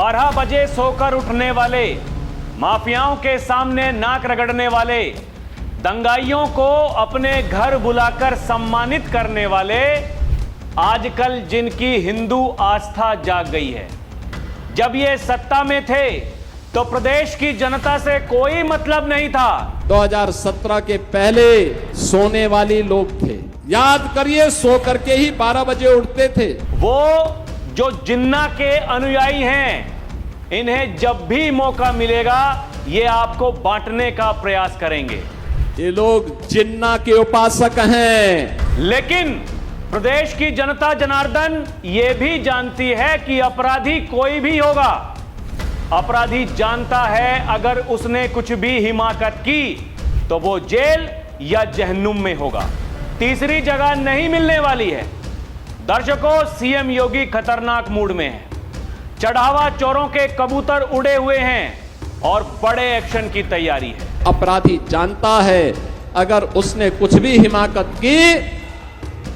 12 बजे सोकर उठने वाले, माफियाओं के सामने नाक रगड़ने वाले, दंगाइयों को अपने घर बुलाकर सम्मानित करने वाले, आजकल जिनकी हिंदू आस्था जाग गई है। जब ये सत्ता में थे तो प्रदेश की जनता से कोई मतलब नहीं था। 2017 के पहले सोने वाली लोग थे, याद करिए, सो करके ही 12 बजे उठते थे। वो जो जिन्ना के अनुयायी हैं, इन्हें जब भी मौका मिलेगा ये आपको बांटने का प्रयास करेंगे। ये लोग जिन्ना के उपासक हैं। लेकिन प्रदेश की जनता जनार्दन ये भी जानती है कि अपराधी कोई भी होगा। अपराधी जानता है अगर उसने कुछ भी हिमाकत की तो वो जेल या जहन्नुम में होगा, तीसरी जगह नहीं मिलने वाली है। दर्शकों, सीएम योगी खतरनाक मूड में है। चढ़ावा चोरों के कबूतर उड़े हुए हैं और बड़े एक्शन की तैयारी है। अपराधी जानता है अगर उसने कुछ भी हिमाकत की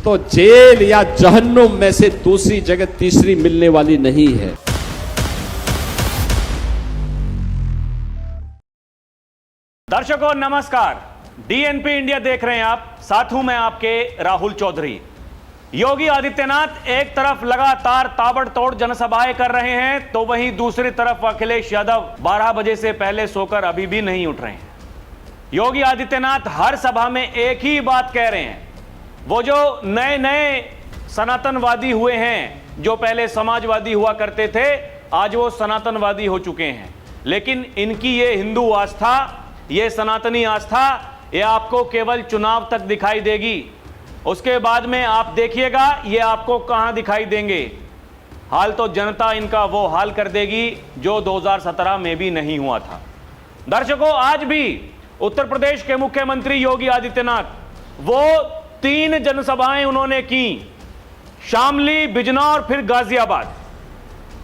तो जेल या जहन्नुम में से दूसरी जगह तीसरी मिलने वाली नहीं है। दर्शकों नमस्कार, डीएनपी इंडिया देख रहे हैं आप, साथ हूं मैं आपके राहुल चौधरी। योगी आदित्यनाथ एक तरफ लगातार ताबड़तोड़ जनसभाएं कर रहे हैं तो वहीं दूसरी तरफ अखिलेश यादव 12 बजे से पहले सोकर अभी भी नहीं उठ रहे हैं। योगी आदित्यनाथ हर सभा में एक ही बात कह रहे हैं। वो जो नए नए सनातनवादी हुए हैं, जो पहले समाजवादी हुआ करते थे, आज वो सनातनवादी हो चुके हैं। लेकिन इनकी ये हिंदू आस्था, ये सनातनी आस्था, ये आपको केवल चुनाव तक दिखाई देगी। उसके बाद में आप देखिएगा ये आपको कहां दिखाई देंगे। हाल तो जनता इनका वो हाल कर देगी जो 2017 में भी नहीं हुआ था। दर्शकों, आज भी उत्तर प्रदेश के मुख्यमंत्री योगी आदित्यनाथ वो 3 जनसभाएं उन्होंने की, शामली, बिजनौर, फिर गाजियाबाद।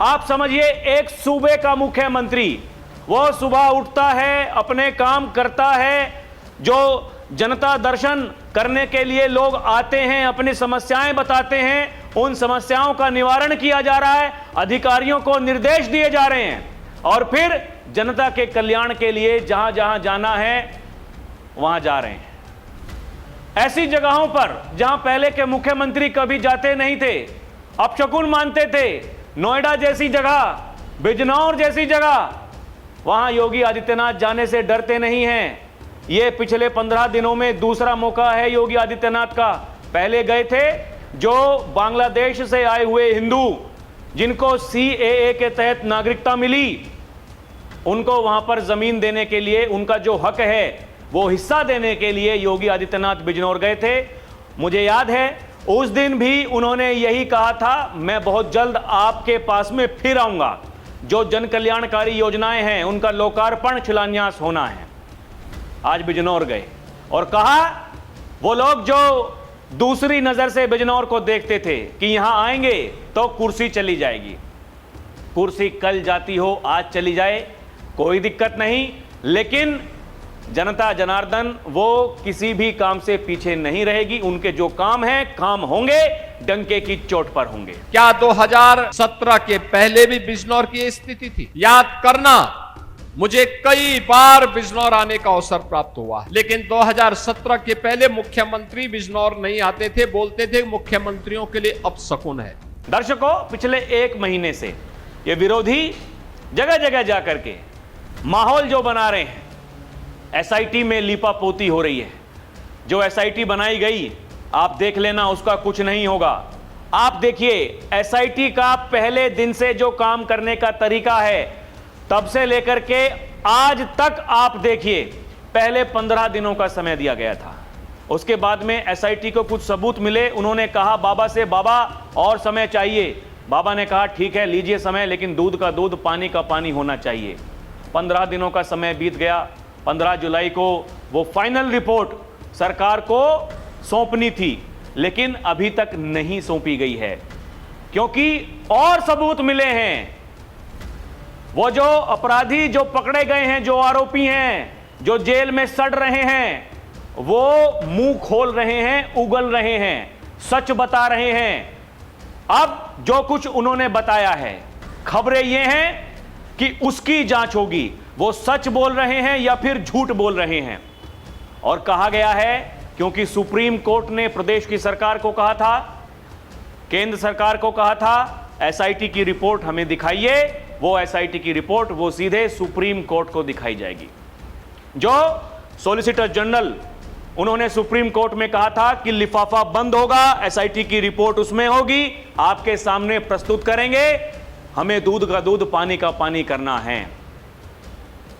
आप समझिए एक सूबे का मुख्यमंत्री, वो सुबह उठता है, अपने काम करता है, जो जनता दर्शन करने के लिए लोग आते हैं, अपनी समस्याएं बताते हैं, उन समस्याओं का निवारण किया जा रहा है, अधिकारियों को निर्देश दिए जा रहे हैं और फिर जनता के कल्याण के लिए जहां जहां जाना है वहां जा रहे हैं। ऐसी जगहों पर जहां पहले के मुख्यमंत्री कभी जाते नहीं थे, अपशकुन मानते थे, नोएडा जैसी जगह, बिजनौर जैसी जगह, वहां योगी आदित्यनाथ जाने से डरते नहीं हैं। ये पिछले 15 दिनों में दूसरा मौका है योगी आदित्यनाथ का। पहले गए थे जो बांग्लादेश से आए हुए हिंदू जिनको सीएए के तहत नागरिकता मिली, उनको वहां पर जमीन देने के लिए, उनका जो हक है वो हिस्सा देने के लिए योगी आदित्यनाथ बिजनौर गए थे। मुझे याद है उस दिन भी उन्होंने यही कहा था, मैं बहुत जल्द आपके पास में फिर आऊंगा, जो जन कल्याणकारी योजनाएं हैं उनका लोकार्पण, शिलान्यास होना है। आज बिजनौर गए और कहा, वो लोग जो दूसरी नजर से बिजनौर को देखते थे कि यहां आएंगे तो कुर्सी चली जाएगी, कुर्सी कल जाती हो आज चली जाए कोई दिक्कत नहीं, लेकिन जनता जनार्दन वो किसी भी काम से पीछे नहीं रहेगी। उनके जो काम है, काम होंगे, डंके की चोट पर होंगे। क्या 2017 के पहले भी बिजनौर की स्थिति थी? याद करना, मुझे कई बार बिजनौर आने का अवसर प्राप्त हुआ, लेकिन 2017 के पहले मुख्यमंत्री बिजनौर नहीं आते थे, बोलते थे मुख्यमंत्रियों के लिए अपशकुन है। दर्शकों, पिछले 1 महीने से ये विरोधी जगह जगह जाकर के माहौल जो बना रहे हैं, एसआईटी में लीपापोती हो रही है। जो एसआईटी बनाई गई, आप देख लेना, उसका कुछ नहीं होगा। आप देखिए एसआईटी का पहले दिन से जो काम करने का तरीका है, तब से लेकर के आज तक आप देखिए, पहले 15 दिनों का समय दिया गया था। उसके बाद में एसआईटी को कुछ सबूत मिले, उन्होंने कहा बाबा से, बाबा और समय चाहिए। बाबा ने कहा ठीक है लीजिए समय, लेकिन दूध का दूध, पानी का पानी होना चाहिए। 15 दिनों का समय बीत गया। 15 जुलाई को वो फाइनल रिपोर्ट सरकार को सौंपनी थी, लेकिन अभी तक नहीं सौंपी गई है क्योंकि और सबूत मिले हैं। वो जो अपराधी जो पकड़े गए हैं, जो आरोपी हैं, जो जेल में सड़ रहे हैं, वो मुंह खोल रहे हैं, उगल रहे हैं, सच बता रहे हैं। अब जो कुछ उन्होंने बताया है, खबरें ये हैं कि उसकी जांच होगी, वो सच बोल रहे हैं या फिर झूठ बोल रहे हैं। और कहा गया है, क्योंकि सुप्रीम कोर्ट ने प्रदेश की सरकार को कहा था, केंद्र सरकार को कहा था, एसआईटी की रिपोर्ट हमें दिखाइए, वो एसआईटी की रिपोर्ट वो सीधे सुप्रीम कोर्ट को दिखाई जाएगी। जो सॉलिसिटर जनरल, उन्होंने सुप्रीम कोर्ट में कहा था कि लिफाफा बंद होगा, एसआईटी की रिपोर्ट उसमें होगी, आपके सामने प्रस्तुत करेंगे, हमें दूध का दूध पानी का पानी करना है।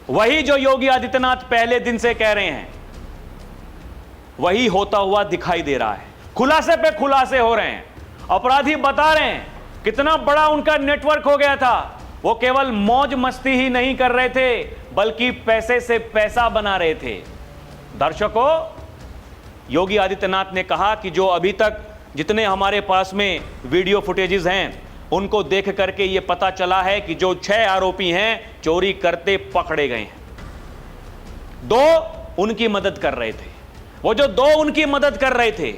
वही जो योगी आदित्यनाथ पहले दिन से कह रहे हैं, वही होता हुआ दिखाई दे रहा है। खुलासे पे खुलासे हो रहे हैं, अपराधी बता रहे हैं कितना बड़ा उनका नेटवर्क हो गया था। वो केवल मौज मस्ती ही नहीं कर रहे थे, बल्कि पैसे से पैसा बना रहे थे। दर्शकों, योगी आदित्यनाथ ने कहा कि जो अभी तक जितने हमारे पास में वीडियो फुटेजेस हैं, उनको देख करके ये पता चला है कि जो 6 आरोपी हैं चोरी करते पकड़े गए हैं। 2 उनकी मदद कर रहे थे। वो जो 2 उनकी मदद कर रहे थे,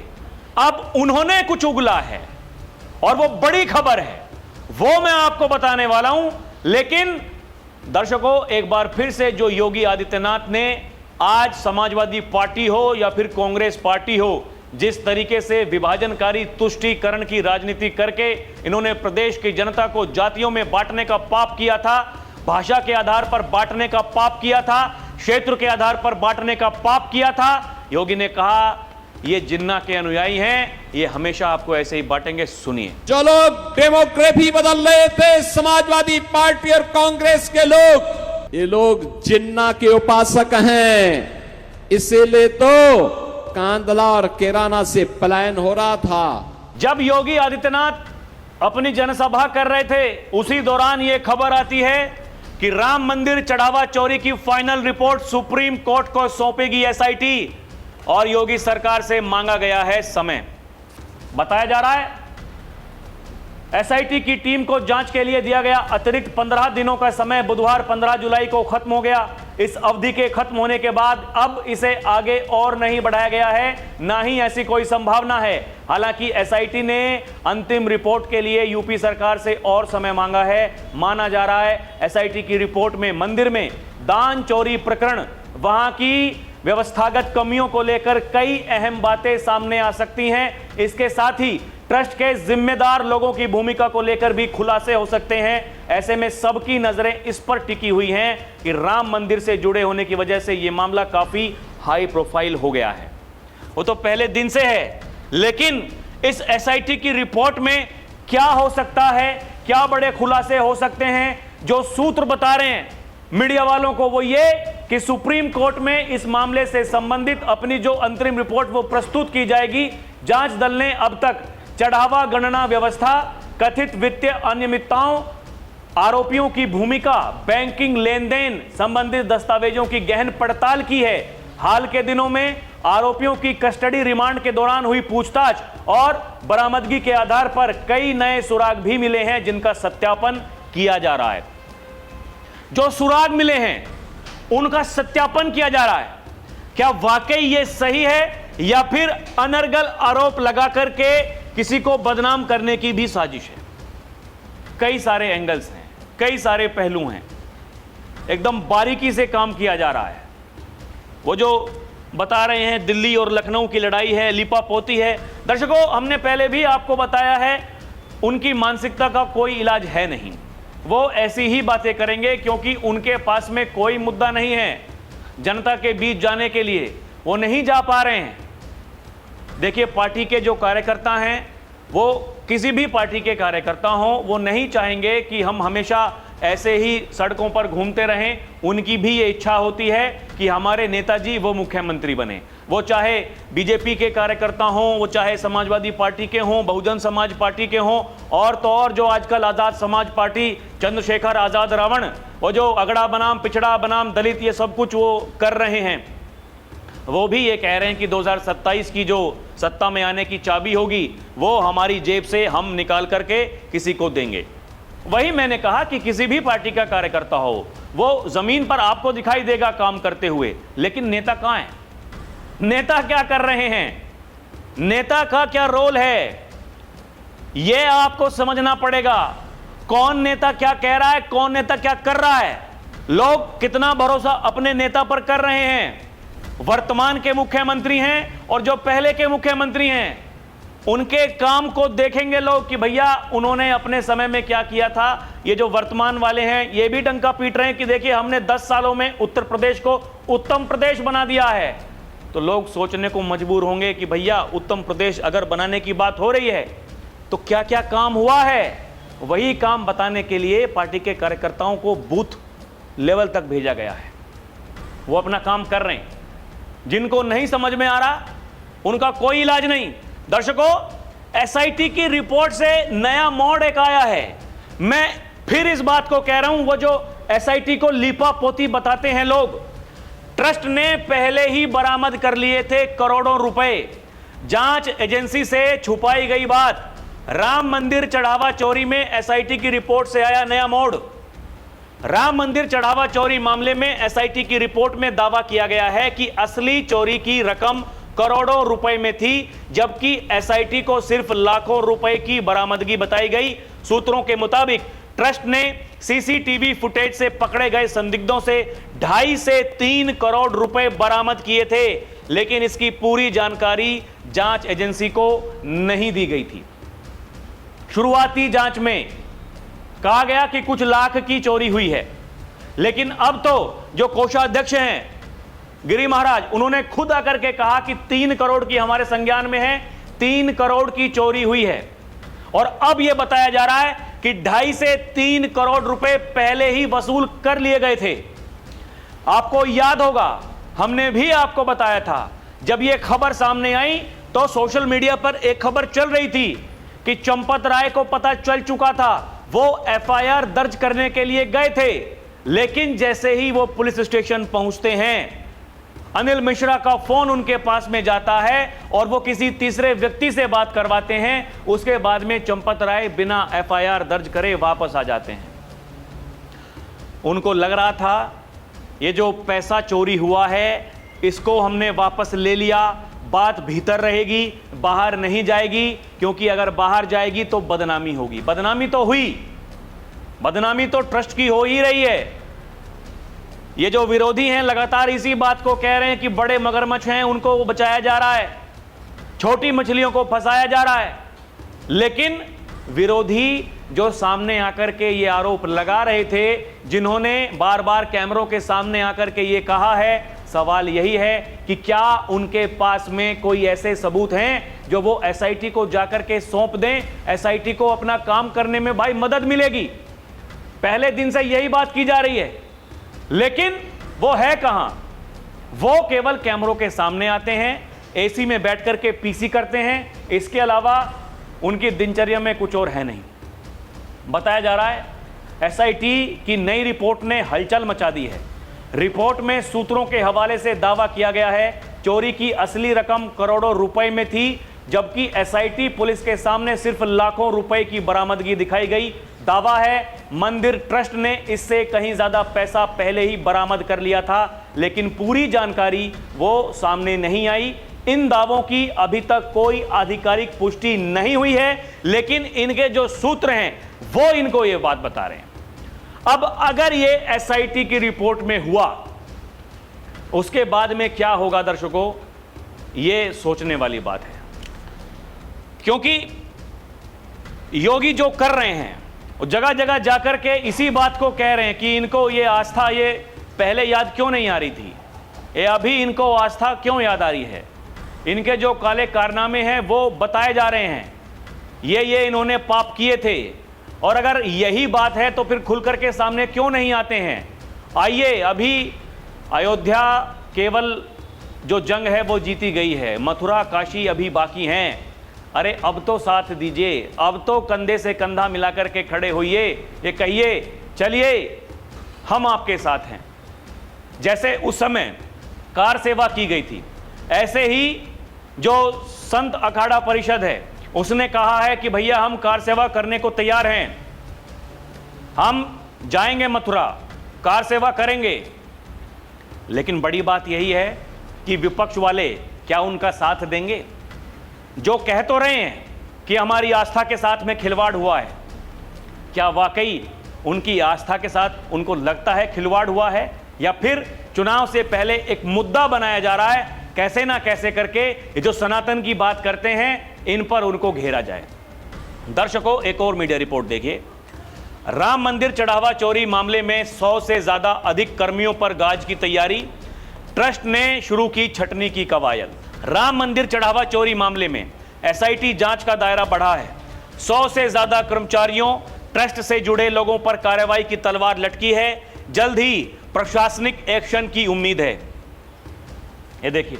अब उन्होंने कुछ उगला है और वो बड़ी खबर है, वो मैं आपको बताने वाला हूं। लेकिन दर्शकों, एक बार फिर से जो योगी आदित्यनाथ ने आज समाजवादी पार्टी हो या फिर कांग्रेस पार्टी हो, जिस तरीके से विभाजनकारी तुष्टीकरण की राजनीति करके इन्होंने प्रदेश की जनता को जातियों में बांटने का पाप किया था, भाषा के आधार पर बांटने का पाप किया था, क्षेत्र के आधार पर बांटने का पाप किया था। योगी ने कहा, ये जिन्ना के अनुयायी हैं, ये हमेशा आपको ऐसे ही बांटेंगे। सुनिए। जो लोग डेमोग्राफी बदल रहे थे, समाजवादी पार्टी और कांग्रेस के लोग, ये लोग जिन्ना के उपासक हैं। इसीलिए तो कांदला और केराना से पलायन हो रहा था। जब योगी आदित्यनाथ अपनी जनसभा कर रहे थे, उसी दौरान यह खबर आती है कि राम मंदिर चढ़ावा चोरी की फाइनल रिपोर्ट सुप्रीम कोर्ट को सौंपेगी एसआईटी, और योगी सरकार से मांगा गया है समय। बताया जा रहा है एसआईटी की टीम को जांच के लिए दिया गया अतिरिक्त 15 दिनों का समय बुधवार 15 जुलाई को खत्म हो गया। इस अवधि के खत्म होने के बाद अब इसे आगे और नहीं बढ़ाया गया है, ना ही ऐसी कोई संभावना है। हालांकि एसआईटी ने अंतिम रिपोर्ट के लिए यूपी सरकार से और समय मांगा है। माना जा रहा है एसआईटी की रिपोर्ट में मंदिर में दान चोरी प्रकरण, वहां की व्यवस्थागत कमियों को लेकर कई अहम बातें सामने आ सकती हैं। इसके साथ ही ट्रस्ट के जिम्मेदार लोगों की भूमिका को लेकर भी खुलासे हो सकते हैं। ऐसे में सबकी नजरें इस पर टिकी हुई हैं कि राम मंदिर से जुड़े होने की वजह से यह मामला काफी हाई प्रोफाइल हो गया है। वो तो पहले दिन से है, लेकिन इस एसआईटी की रिपोर्ट में क्या हो सकता है, क्या बड़े खुलासे हो सकते हैं। जो सूत्र बता रहे हैं मीडिया वालों को, वो ये कि सुप्रीम कोर्ट में इस मामले से संबंधित अपनी जो अंतरिम रिपोर्ट वो प्रस्तुत की जाएगी। जांच दल ने अब तक चढ़ावा गणना व्यवस्था, कथित वित्तीय अनियमितताओं, आरोपियों की भूमिका, बैंकिंग लेन देन संबंधित दस्तावेजों की गहन पड़ताल की है। हाल के दिनों में आरोपियों की कस्टडी रिमांड के दौरान हुई पूछताछ और बरामदगी के आधार पर कई नए सुराग भी मिले हैं, जिनका सत्यापन किया जा रहा है। जो सुराग मिले हैं उनका सत्यापन किया जा रहा है। क्या वाकई ये सही है या फिर अनर्गल आरोप लगा करके किसी को बदनाम करने की भी साजिश है। कई सारे एंगल्स हैं, कई सारे पहलू हैं, एकदम बारीकी से काम किया जा रहा है। वो जो बता रहे हैं दिल्ली और लखनऊ की लड़ाई है, लिपापोती है। दर्शकों, हमने पहले भी आपको बताया है, उनकी मानसिकता का कोई इलाज है नहीं। वो ऐसी ही बातें करेंगे क्योंकि उनके पास में कोई मुद्दा नहीं है जनता के बीच जाने के लिए, वो नहीं जा पा रहे हैं। देखिए, पार्टी के जो कार्यकर्ता हैं, वो किसी भी पार्टी के कार्यकर्ता हों, वो नहीं चाहेंगे कि हम हमेशा ऐसे ही सड़कों पर घूमते रहें। उनकी भी ये इच्छा होती है कि हमारे नेताजी वो मुख्यमंत्री बने। वो चाहे बीजेपी के कार्यकर्ता हों, वो चाहे समाजवादी पार्टी के हों, बहुजन समाज पार्टी के हों, और तो और जो आजकल आज़ाद समाज पार्टी, चंद्रशेखर आज़ाद रावण, वो जो अगड़ा बनाम पिछड़ा बनाम दलित, ये सब कुछ वो कर रहे हैं। वो भी ये कह रहे हैं कि 2027 की जो सत्ता में आने की चाबी होगी, वो हमारी जेब से हम निकाल करके किसी को देंगे। वही मैंने कहा कि किसी भी पार्टी का कार्यकर्ता हो, वो जमीन पर आपको दिखाई देगा काम करते हुए, लेकिन नेता कहाँ है? नेता क्या कर रहे हैं? नेता का क्या रोल है, यह आपको समझना पड़ेगा। कौन नेता क्या कह रहा है, कौन नेता क्या कर रहा है, लोग कितना भरोसा अपने नेता पर कर रहे हैं। वर्तमान के मुख्यमंत्री हैं और जो पहले के मुख्यमंत्री हैं, उनके काम को देखेंगे लोग कि भैया उन्होंने अपने समय में क्या किया था। ये जो वर्तमान वाले हैं ये भी डंका पीट रहे हैं कि देखिए हमने 10 सालों में उत्तर प्रदेश को उत्तम प्रदेश बना दिया है। तो लोग सोचने को मजबूर होंगे कि भैया उत्तम प्रदेश अगर बनाने की बात हो रही है तो क्या क्या काम हुआ है। वही काम बताने के लिए पार्टी के कार्यकर्ताओं को बूथ लेवल तक भेजा गया है। वो अपना काम कर रहे हैं। जिनको नहीं समझ में आ रहा उनका कोई इलाज नहीं। दर्शकों, एसआईटी की रिपोर्ट से नया मोड़ एक आया है। मैं फिर इस बात को कह रहा हूं, वो जो एसआईटी को लीपा पोती बताते हैं लोग, ट्रस्ट ने पहले ही बरामद कर लिए थे करोड़ों रुपए। जांच एजेंसी से छुपाई गई बात। राम मंदिर चढ़ावा चोरी में एसआईटी की रिपोर्ट से आया नया मोड़। राम मंदिर चढ़ावा चोरी मामले में एसआईटी की रिपोर्ट में दावा किया गया है कि असली चोरी की रकम करोड़ों रुपए में थी, जबकि एसआईटी को सिर्फ लाखों रुपए की बरामदगी बताई गई। सूत्रों के मुताबिक ट्रस्ट ने सीसीटीवी फुटेज से पकड़े गए संदिग्धों से 2.5 से 3 करोड़ रुपए बरामद किए थे, लेकिन इसकी पूरी जानकारी जांच एजेंसी को नहीं दी गई थी। शुरुआती जांच में कहा गया कि कुछ लाख की चोरी हुई है, लेकिन अब तो जो कोषाध्यक्ष हैं गिरी महाराज, उन्होंने खुद आकर के कहा कि 3 करोड़ की हमारे संज्ञान में है, 3 करोड़ की चोरी हुई है। और अब यह बताया जा रहा है कि 2.5 से 3 करोड़ रुपए पहले ही वसूल कर लिए गए थे। आपको याद होगा, हमने भी आपको बताया था, जब यह खबर सामने आई तो सोशल मीडिया पर एक खबर चल रही थी कि चंपत राय को पता चल चुका था, वो एफआईआर दर्ज करने के लिए गए थे, लेकिन जैसे ही वो पुलिस स्टेशन पहुंचते हैं, अनिल मिश्रा का फोन उनके पास में जाता है और वो किसी तीसरे व्यक्ति से बात करवाते हैं। उसके बाद में चंपत राय बिना एफआईआर दर्ज करे वापस आ जाते हैं। उनको लग रहा था ये जो पैसा चोरी हुआ है इसको हमने वापस ले लिया, बात भीतर रहेगी, बाहर नहीं जाएगी, क्योंकि अगर बाहर जाएगी तो बदनामी होगी। बदनामी तो हुई, बदनामी तो ट्रस्ट की हो ही रही है। ये जो विरोधी हैं लगातार इसी बात को कह रहे हैं कि बड़े मगरमच्छ हैं उनको बचाया जा रहा है, छोटी मछलियों को फंसाया जा रहा है। लेकिन विरोधी जो सामने आकर के ये आरोप लगा रहे थे, जिन्होंने बार बार कैमरों के सामने आकर के ये कहा है, सवाल यही है कि क्या उनके पास में कोई ऐसे सबूत हैं जो वो एसआईटी को जाकर के सौंप दें, एसआईटी को अपना काम करने में भाई मदद मिलेगी। पहले दिन से यही बात की जा रही है, लेकिन वो है कहां? वो केवल कैमरों के सामने आते हैं, एसी में बैठ करके पीसी करते हैं, इसके अलावा उनकी दिनचर्या में कुछ और है नहीं। बताया जा रहा है एसआईटी की नई रिपोर्ट ने हलचल मचा दी है। रिपोर्ट में सूत्रों के हवाले से दावा किया गया है चोरी की असली रकम करोड़ों रुपए में थी, जबकि एसआईटी पुलिस के सामने सिर्फ लाखों रुपए की बरामदगी दिखाई गई। दावा है मंदिर ट्रस्ट ने इससे कहीं ज्यादा पैसा पहले ही बरामद कर लिया था, लेकिन पूरी जानकारी वो सामने नहीं आई। इन दावों की अभी तक कोई आधिकारिक पुष्टि नहीं हुई है, लेकिन इनके जो सूत्र हैं वो इनको ये बात बता रहे हैं। अब अगर ये एसआईटी की रिपोर्ट में हुआ, उसके बाद में क्या होगा दर्शकों, ये सोचने वाली बात है। क्योंकि योगी जो कर रहे हैं जगह जगह जाकर के इसी बात को कह रहे हैं कि इनको ये आस्था ये पहले याद क्यों नहीं आ रही थी, ये अभी इनको आस्था क्यों याद आ रही है। इनके जो काले कारनामे हैं वो बताए जा रहे हैं, ये इन्होंने पाप किए थे। और अगर यही बात है तो फिर खुल करके सामने क्यों नहीं आते हैं। आइए, अभी अयोध्या केवल जो जंग है वो जीती गई है, मथुरा काशी अभी बाकी हैं। अरे अब तो साथ दीजिए, अब तो कंधे से कंधा मिलाकर के खड़े होइए, ये कहिए चलिए हम आपके साथ हैं। जैसे उस समय कार सेवा की गई थी, ऐसे ही जो संत अखाड़ा परिषद है उसने कहा है कि भैया हम कार सेवा करने को तैयार हैं, हम जाएंगे मथुरा, कार सेवा करेंगे। लेकिन बड़ी बात यही है कि विपक्ष वाले क्या उनका साथ देंगे? जो कह तो रहे हैं कि हमारी आस्था के साथ में खिलवाड़ हुआ है, क्या वाकई उनकी आस्था के साथ उनको लगता है खिलवाड़ हुआ है, या फिर चुनाव से पहले एक मुद्दा बनाया जा रहा है कैसे ना कैसे करके ये जो सनातन की बात करते हैं इन पर उनको घेरा जाए। दर्शकों, एक और मीडिया रिपोर्ट देखिए। राम मंदिर चढ़ावा चोरी मामले में 100 से ज्यादा अधिक कर्मियों पर गाज की तैयारी, ट्रस्ट ने शुरू की छटनी की कवायद। राम मंदिर चढ़ावा चोरी मामले में एसआईटी जांच का दायरा बढ़ा है। 100 से ज्यादा कर्मचारियों, ट्रस्ट से जुड़े लोगों पर कार्रवाई की तलवार लटकी है। जल्द ही प्रशासनिक एक्शन की उम्मीद है। ये देखिए,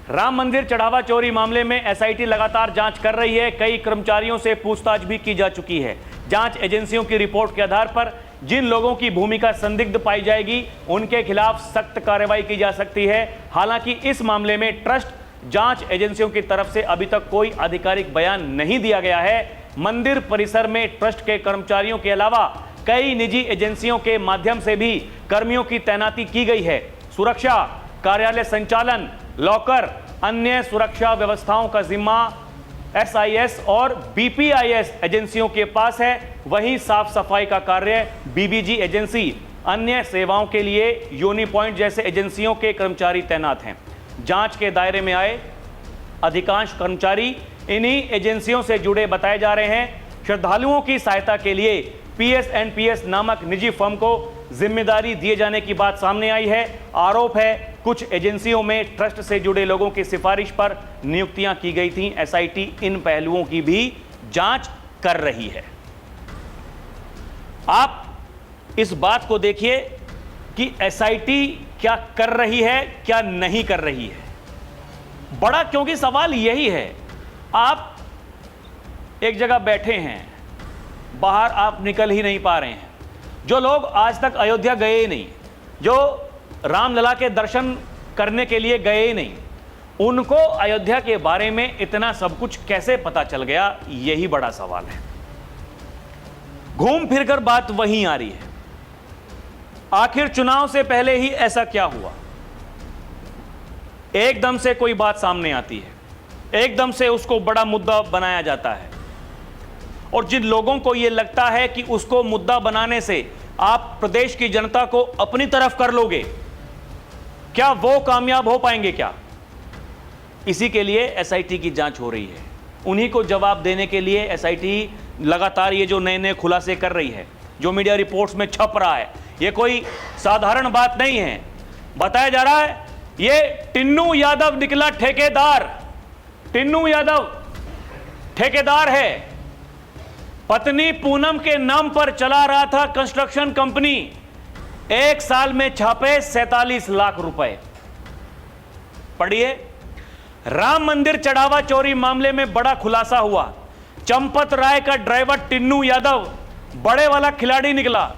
राम मंदिर चढ़ावा चोरी मामले में एसआईटी लगातार जांच कर रही है। कई कर्मचारियों से पूछताछ भी की जा चुकी है। जांच एजेंसियों की रिपोर्ट के आधार पर जिन लोगों की भूमिका संदिग्ध पाई जाएगी उनके खिलाफ सख्त कार्रवाई की जा सकती है। हालांकि इस मामले में ट्रस्ट जांच एजेंसियों की तरफ से अभी तक कोई आधिकारिक बयान नहीं दिया गया है। मंदिर परिसर में ट्रस्ट के कर्मचारियों के अलावा कई निजी एजेंसियों के माध्यम से भी कर्मियों की तैनाती की गई है। सुरक्षा, कार्यालय संचालन, लॉकर, अन्य सुरक्षा व्यवस्थाओं का जिम्मा एसआईएस और बीपीआईएस एजेंसियों के पास है। वहीं साफ सफाई का कार्य बीबीजी एजेंसी, अन्य सेवाओं के लिए यूनिपॉइंट जैसे एजेंसियों के कर्मचारी तैनात हैं। जांच के दायरे में आए अधिकांश कर्मचारी इन्हीं एजेंसियों से जुड़े बताए जा रहे हैं। श्रद्धालुओं की सहायता के लिए पीएसएनपीएस नामक निजी फर्म को जिम्मेदारी दिए जाने की बात सामने आई है। आरोप है कुछ एजेंसियों में ट्रस्ट से जुड़े लोगों की सिफारिश पर नियुक्तियां की गई थीं। एसआईटी इन पहलुओं की भी जांच कर रही है। आप इस बात को देखिए कि एसआईटी क्या कर रही है, क्या नहीं कर रही है। बड़ा क्योंकि सवाल यही है, आप एक जगह बैठे हैं, बाहर आप निकल ही नहीं पा रहे हैं। जो लोग आज तक अयोध्या गए ही नहीं, जो रामलला के दर्शन करने के लिए गए ही नहीं, उनको अयोध्या के बारे में इतना सब कुछ कैसे पता चल गया, यही बड़ा सवाल है। घूम फिरकर बात वहीं आ रही है। आखिर चुनाव से पहले ही ऐसा क्या हुआ? एकदम से कोई बात सामने आती है, एकदम से उसको बड़ा मुद्दा बनाया जाता है, और जिन लोगों को यह लगता है कि उसको मुद्दा बनाने से आप प्रदेश की जनता को अपनी तरफ कर लोगे, क्या वो कामयाब हो पाएंगे क्या? इसी के लिए एसआईटी की जांच हो रही है। उन्हीं को जवाब देने के लिए एसआईटी लगातार ये जो नए नए खुलासे कर रही है, जो मीडिया रिपोर्ट्स में छप रहा है, ये कोई साधारण बात नहीं है। बताया जा रहा है ये टिन्नू यादव निकला ठेकेदार। टिन्नू यादव ठेकेदार है। पत्नी पूनम के नाम पर चला रहा था कंस्ट्रक्शन कंपनी। एक साल में छापे 47 लाख रुपए। पढ़िए, राम मंदिर चढ़ावा चोरी मामले में बड़ा खुलासा हुआ। चंपत राय का ड्राइवर टिन्नू यादव बड़े वाला खिलाड़ी निकला।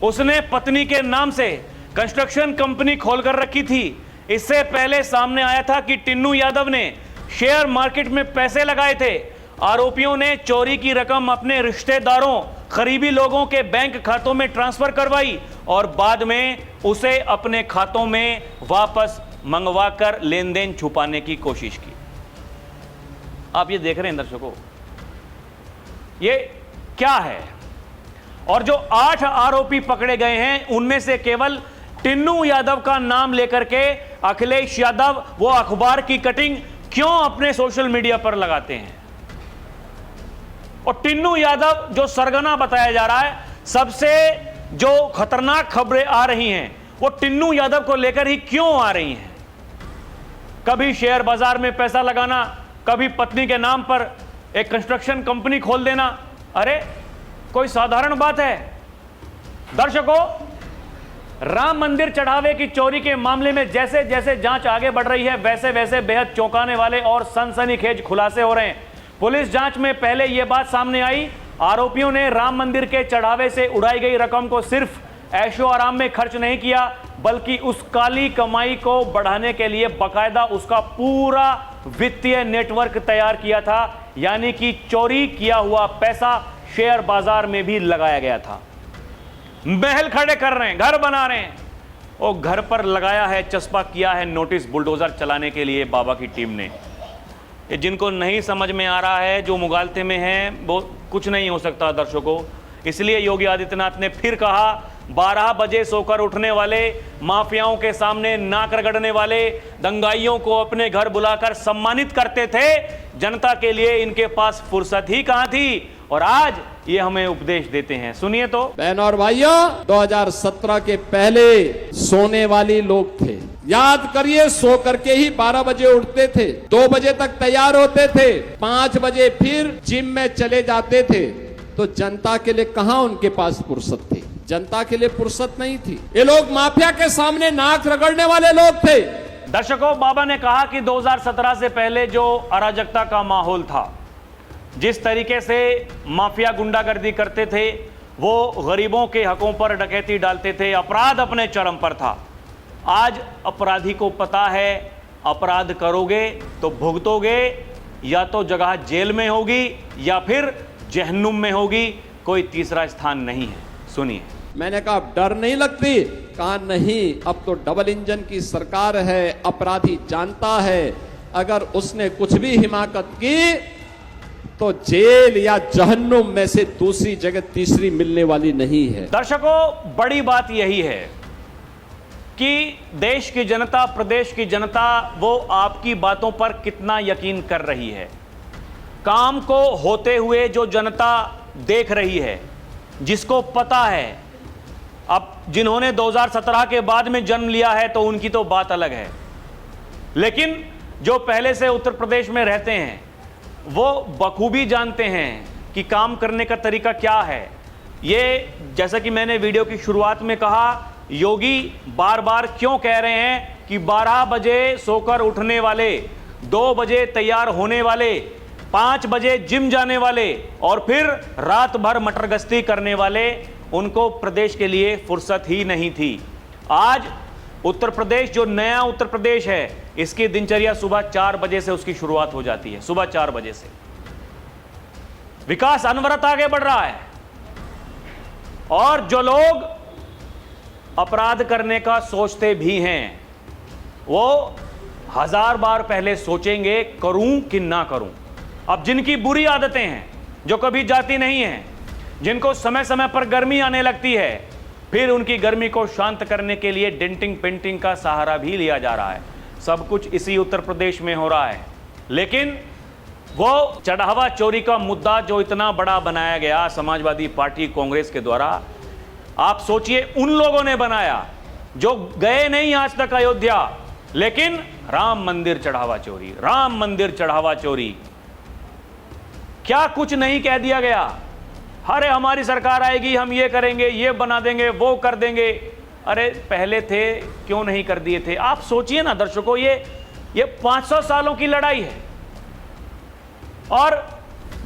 उसने पत्नी के नाम से कंस्ट्रक्शन कंपनी खोलकर रखी थी। इससे पहले सामने आया था कि टिन्नू यादव ने शेयर मार्केट में पैसे लगाए थे। आरोपियों ने चोरी की रकम अपने रिश्तेदारों, करीबी लोगों के बैंक खातों में ट्रांसफर करवाई और बाद में उसे अपने खातों में वापस मंगवाकर लेन देन छुपाने की कोशिश की। आप ये देख रहे हैं दर्शकों, ये क्या है? और जो 8 आरोपी पकड़े गए हैं उनमें से केवल टिन्नू यादव का नाम लेकर के अखिलेश यादव वो अखबार की कटिंग क्यों अपने सोशल मीडिया पर लगाते हैं? और टिन्नू यादव जो सरगना बताया जा रहा है, सबसे जो खतरनाक खबरें आ रही हैं वो टिन्नू यादव को लेकर ही क्यों आ रही हैं? कभी शेयर बाजार में पैसा लगाना, कभी पत्नी के नाम पर एक कंस्ट्रक्शन कंपनी खोल देना। अरे कोई साधारण बात है? दर्शकों, राम मंदिर चढ़ावे की चोरी के मामले में जैसे जैसे जांच आगे बढ़ रही है वैसे वैसे बेहद चौंकाने वाले और सनसनीखेज खुलासे हो रहे हैं। पुलिस जांच में पहले यह बात सामने आई, आरोपियों ने राम मंदिर के चढ़ावे से उड़ाई गई रकम को सिर्फ ऐशो आराम में खर्च नहीं किया, बल्कि उस काली कमाई को बढ़ाने के लिए बकायदा उसका पूरा वित्तीय नेटवर्क तैयार किया था। यानी कि चोरी किया हुआ पैसा शेयर बाजार में भी लगाया गया था। महल खड़े कर रहे हैं, घर बना रहे हैं, और घर पर लगाया है, चस्पा किया है नोटिस बुलडोजर चलाने के लिए बाबा की टीम ने। ये जिनको नहीं समझ में आ रहा है, जो मुगालते में हैं, वो कुछ नहीं हो सकता दर्शकों। इसलिए योगी आदित्यनाथ ने फिर कहा 12 बजे सोकर उठने वाले, माफियाओं के सामने नाक रगड़ने वाले दंगाइयों को अपने घर बुलाकर सम्मानित करते थे। जनता के लिए इनके पास फुर्सत ही कहां थी, और आज ये हमें उपदेश देते हैं। सुनिए तो। बहनों और भाइयों, 2017 के पहले सोने वाली लोग थे। याद करिए, सो करके ही 12 बजे उठते थे, 2 बजे तक तैयार होते थे, 5 बजे फिर जिम में चले जाते थे। तो जनता के लिए कहां उनके पास फुर्सत थी? जनता के लिए फुर्सत नहीं थी। ये लोग माफिया के सामने नाक रगड़ने वाले लोग थे। दर्शकों, बाबा ने कहा कि 2017 से पहले जो अराजकता का माहौल था, जिस तरीके से माफिया गुंडागर्दी करते थे, वो गरीबों के हकों पर डकैती डालते थे, अपराध अपने चरम पर था। आज अपराधी को पता है, अपराध करोगे तो भुगतोगे, या तो जगह जेल में होगी या फिर जहन्नुम में होगी, कोई तीसरा स्थान नहीं है। सुनिए। मैंने कहा डर नहीं लगती? कहा नहीं, अब तो डबल इंजन की सरकार है, अपराधी जानता है अगर उसने कुछ भी हिमाकत की तो जेल या जहन्नुम में से दूसरी जगह तीसरी मिलने वाली नहीं है। दर्शकों, बड़ी बात यही है कि देश की जनता, प्रदेश की जनता, वो आपकी बातों पर कितना यकीन कर रही है। काम को होते हुए जो जनता देख रही है, जिसको पता है, अब जिन्होंने 2017 के बाद में जन्म लिया है तो उनकी तो बात अलग है, लेकिन जो पहले से उत्तर प्रदेश में रहते हैं वो बखूबी जानते हैं कि काम करने का तरीका क्या है। ये जैसा कि मैंने वीडियो की शुरुआत में कहा, योगी बार बार क्यों कह रहे हैं कि 12 बजे सोकर उठने वाले, 2 बजे तैयार होने वाले, 5 बजे जिम जाने वाले और फिर रात भर मटर गश्ती करने वाले, उनको प्रदेश के लिए फुर्सत ही नहीं थी। आज उत्तर प्रदेश, जो नया उत्तर प्रदेश है, इसकी दिनचर्या सुबह 4 बजे से उसकी शुरुआत हो जाती है। सुबह 4 बजे से विकास अनवरत आगे बढ़ रहा है, और जो लोग अपराध करने का सोचते भी हैं वो 1000 बार पहले सोचेंगे करूं कि ना करूं। अब जिनकी बुरी आदतें हैं, जो कभी जाती नहीं हैं, जिनको समय समय पर गर्मी आने लगती है, फिर उनकी गर्मी को शांत करने के लिए डेंटिंग पेंटिंग का सहारा भी लिया जा रहा है। सब कुछ इसी उत्तर प्रदेश में हो रहा है। लेकिन वो चढ़ावा चोरी का मुद्दा जो इतना बड़ा बनाया गया समाजवादी पार्टी कांग्रेस के द्वारा, आप सोचिए, उन लोगों ने बनाया जो गए नहीं आज तक अयोध्या, लेकिन राम मंदिर चढ़ावा चोरी, राम मंदिर चढ़ावा चोरी, क्या कुछ नहीं कह दिया गया। अरे हमारी सरकार आएगी, हम ये करेंगे, ये बना देंगे, वो कर देंगे। अरे पहले थे, क्यों नहीं कर दिए थे? आप सोचिए ना दर्शकों, ये 500 सालों की लड़ाई है, और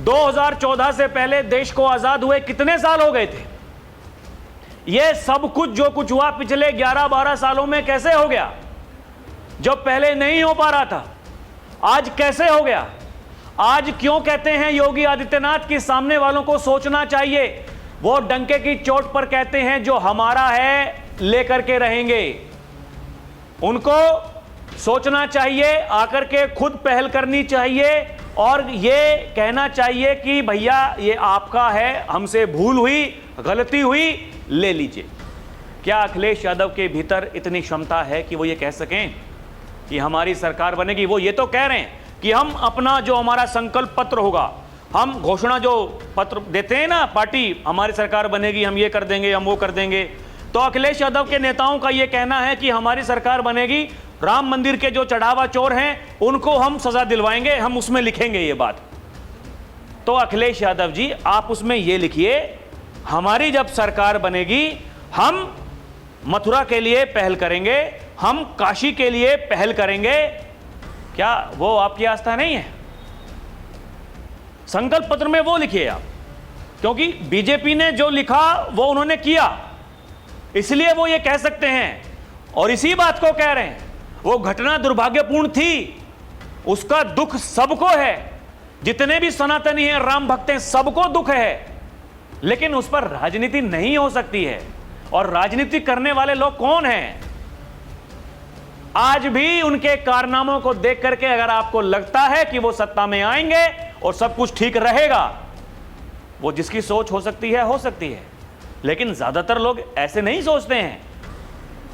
2014 से पहले देश को आजाद हुए कितने साल हो गए थे? ये सब कुछ जो कुछ हुआ पिछले 11-12 सालों में कैसे हो गया? जब पहले नहीं हो पा रहा था, आज कैसे हो गया? आज क्यों कहते हैं योगी आदित्यनाथ कि सामने वालों को सोचना चाहिए? वो डंके की चोट पर कहते हैं जो हमारा है लेकर के रहेंगे। उनको सोचना चाहिए, आकर के खुद पहल करनी चाहिए और ये कहना चाहिए कि भैया ये आपका है, हमसे भूल हुई, गलती हुई, ले लीजिए। क्या अखिलेश यादव के भीतर इतनी क्षमता है कि वो ये कह सकें कि हमारी सरकार बनेगी? वो ये तो कह रहे हैं कि हम अपना जो हमारा संकल्प पत्र होगा, हम घोषणा जो पत्र देते हैं ना, पार्टी हमारी सरकार बनेगी, हम ये कर देंगे, हम वो कर देंगे, तो अखिलेश यादव के नेताओं का ये कहना है कि हमारी सरकार बनेगी, राम मंदिर के जो चढ़ावा चोर हैं उनको हम सजा दिलवाएंगे, हम उसमें लिखेंगे ये बात। तो अखिलेश यादव जी, आप उसमें ये लिखिए, हमारी जब सरकार बनेगी हम मथुरा के लिए पहल करेंगे, हम काशी के लिए पहल करेंगे। क्या वो आपकी आस्था नहीं है? संकल्प पत्र में वो लिखिए आप, क्योंकि बीजेपी ने जो लिखा वो उन्होंने किया, इसलिए वो ये कह सकते हैं और इसी बात को कह रहे हैं। वो घटना दुर्भाग्यपूर्ण थी, उसका दुख सबको है, जितने भी सनातनी हैं, राम भक्त हैं, सबको दुख है, लेकिन उस पर राजनीति नहीं हो सकती है। और राजनीति करने वाले लोग कौन हैं? आज भी उनके कारनामों को देख करके अगर आपको लगता है कि वो सत्ता में आएंगे और सब कुछ ठीक रहेगा, वो जिसकी सोच हो सकती है, लेकिन ज्यादातर लोग ऐसे नहीं सोचते हैं।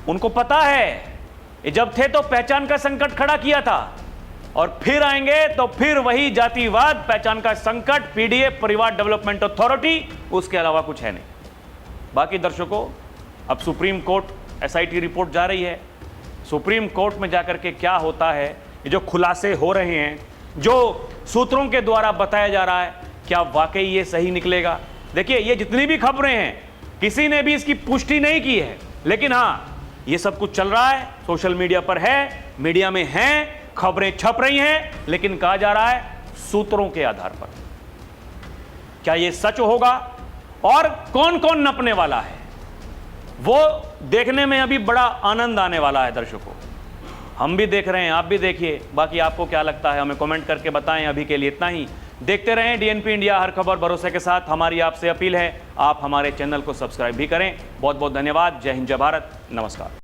उनको पता है ये जब थे तो पहचान का संकट खड़ा किया था, और फिर आएंगे तो फिर वही जातिवाद, पहचान का संकट, पीडीए, परिवार डेवलपमेंट अथॉरिटी, उसके अलावा कुछ है नहीं। बाकी दर्शकों, अब सुप्रीम कोर्ट एसआईटी रिपोर्ट जा रही है। सुप्रीम कोर्ट में जाकर के क्या होता है, ये जो खुलासे हो रहे हैं, जो सूत्रों के द्वारा बताया जा रहा है, क्या वाकई ये सही निकलेगा? देखिए, ये जितनी भी खबरें हैं, किसी ने भी इसकी पुष्टि नहीं की है, लेकिन हाँ, ये सब कुछ चल रहा है, सोशल मीडिया पर है, मीडिया में है, खबरें छप रही हैं, लेकिन कहा जा रहा है सूत्रों के आधार पर। क्या ये सच होगा और कौन कौन नपने वाला है, वो देखने में अभी बड़ा आनंद आने वाला है दर्शकों। हम भी देख रहे हैं, आप भी देखिए। बाकी आपको क्या लगता है हमें कमेंट करके बताएं। अभी के लिए इतना ही। देखते रहें डीएनपी इंडिया, हर खबर भरोसे के साथ। हमारी आपसे अपील है, आप हमारे चैनल को सब्सक्राइब भी करें। बहुत बहुत धन्यवाद। जय हिंद, जय भारत, नमस्कार।